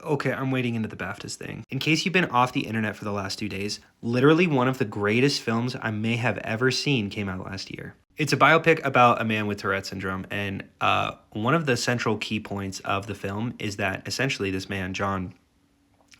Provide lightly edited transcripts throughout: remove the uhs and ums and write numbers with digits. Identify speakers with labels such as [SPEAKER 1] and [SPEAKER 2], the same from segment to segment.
[SPEAKER 1] Okay, I'm wading into the BAFTAs thing. In case you've been off the internet for the last 2 days, literally one of the greatest films I may have ever seen came out last year. It's a biopic about a man with Tourette syndrome, and one of the central key points of the film is that essentially this man, John,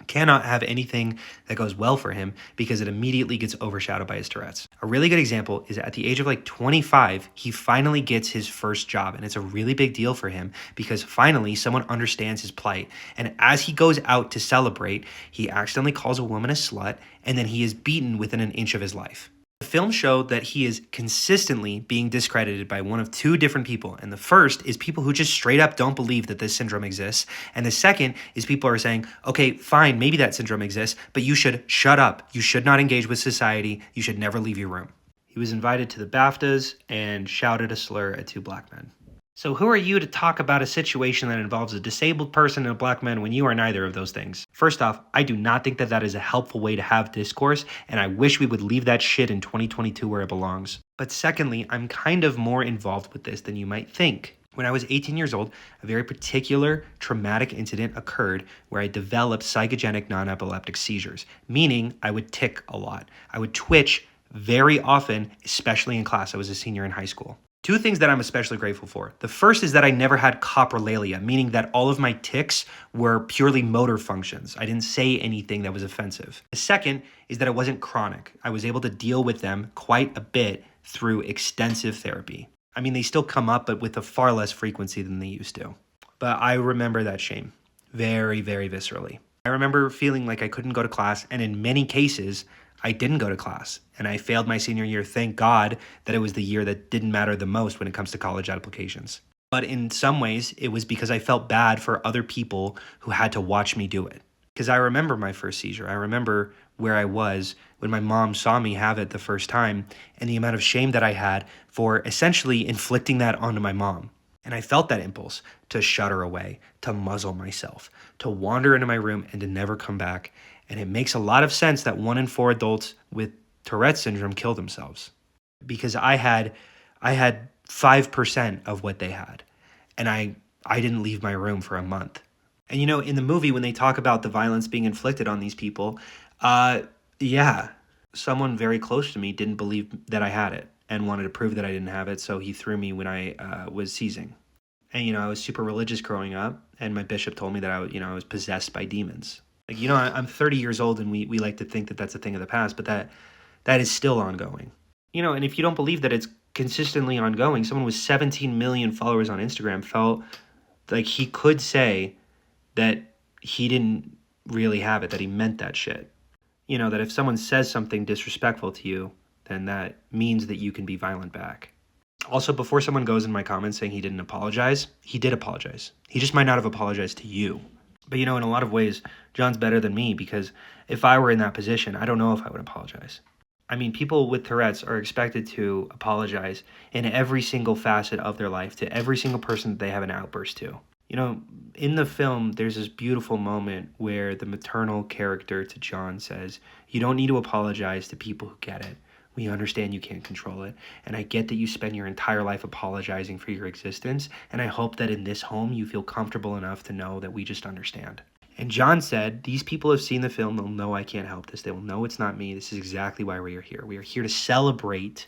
[SPEAKER 1] cannot have anything that goes well for him because it immediately gets overshadowed by his Tourette's. A really good example is at the age of like 25, he finally gets his first job, and it's a really big deal for him because finally someone understands his plight. And as he goes out to celebrate, he accidentally calls a woman a slut, and then he is beaten within an inch of his life. The film showed that he is consistently being discredited by one of two different people. And the first is people who just straight up don't believe that this syndrome exists. And the second is people are saying, okay, fine, maybe that syndrome exists, but you should shut up. You should not engage with society. You should never leave your room. He was invited to the BAFTAs and shouted a slur at two black men. So who are you to talk about a situation that involves a disabled person and a black man when you are neither of those things? First off, I do not think that that is a helpful way to have discourse, and I wish we would leave that shit in 2022 where it belongs. But secondly, I'm kind of more involved with this than you might think. When I was 18 years old, a very particular traumatic incident occurred where I developed psychogenic non-epileptic seizures, meaning I would tick a lot. I would twitch very often, especially in class. I was a senior in high school. Two things that I'm especially grateful for. The first is that I never had coprolalia, meaning that all of my tics were purely motor functions. I didn't say anything that was offensive. The second is that it wasn't chronic. I was able to deal with them quite a bit through extensive therapy. I mean, they still come up, but with a far less frequency than they used to. But I remember that shame very, very viscerally. I remember feeling like I couldn't go to class, and in many cases, I didn't go to class, and I failed my senior year. Thank God that it was the year that didn't matter the most when it comes to college applications. But in some ways, it was because I felt bad for other people who had to watch me do it. Because I remember my first seizure. I remember where I was when my mom saw me have it the first time, and the amount of shame that I had for essentially inflicting that onto my mom. And I felt that impulse to shut her away, to muzzle myself, to wander into my room and to never come back. And it makes a lot of sense that 1 in 4 adults with Tourette syndrome kill themselves because I had 5% of what they had, and I didn't leave my room for a month. And you know, in the movie, when they talk about the violence being inflicted on these people, yeah, someone very close to me didn't believe that I had it and wanted to prove that I didn't have it, so he threw me when I was seizing. And you know, I was super religious growing up, and my bishop told me that I was possessed by demons. Like, you know, I'm 30 years old, and we like to think that that's a thing of the past, but that is still ongoing. You know, and if you don't believe that it's consistently ongoing, someone with 17 million followers on Instagram felt like he could say that he didn't really have it, that he meant that shit. You know, that if someone says something disrespectful to you, then that means that you can be violent back. Also, before someone goes in my comments saying he didn't apologize, he did apologize. He just might not have apologized to you. But, you know, in a lot of ways, John's better than me because if I were in that position, I don't know if I would apologize. I mean, people with Tourette's are expected to apologize in every single facet of their life to every single person that they have an outburst to. You know, in the film, there's this beautiful moment where the maternal character to John says, "You don't need to apologize to people who get it. We understand you can't control it, and I get that you spend your entire life apologizing for your existence, and I hope that in this home you feel comfortable enough to know that we just understand." And John said, these people have seen the film, they'll know I can't help this, they will know it's not me, this is exactly why we are here. We are here to celebrate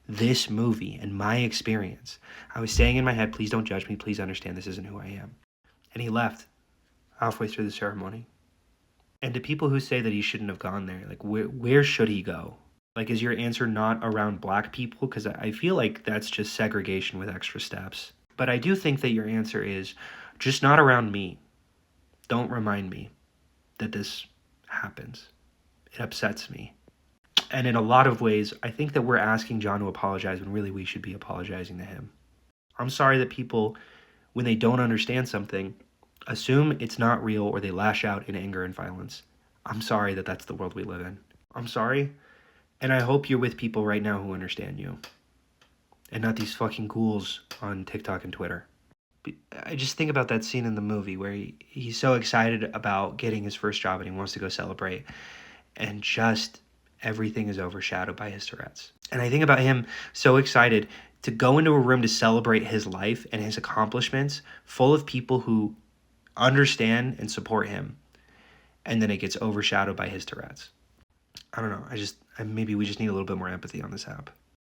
[SPEAKER 1] this movie and my experience. I was saying in my head, please don't judge me, please understand this isn't who I am. And he left halfway through the ceremony. And to people who say that he shouldn't have gone there, like where should he go? Like, is your answer not around black people? Because I feel like that's just segregation with extra steps. But I do think that your answer is just not around me. Don't remind me that this happens. It upsets me. And in a lot of ways, I think that we're asking John to apologize when really we should be apologizing to him. I'm sorry that people, when they don't understand something, assume it's not real or they lash out in anger and violence. I'm sorry that that's the world we live in. I'm sorry. And I hope you're with people right now who understand you. And not these fucking ghouls on TikTok and Twitter. I just think about that scene in the movie where he's so excited about getting his first job and he wants to go celebrate. And just everything is overshadowed by his Tourette's. And I think about him so excited to go into a room to celebrate his life and his accomplishments full of people who understand and support him. and then it gets overshadowed by his Tourette's. I don't know. Maybe we just need a little bit more empathy on this app.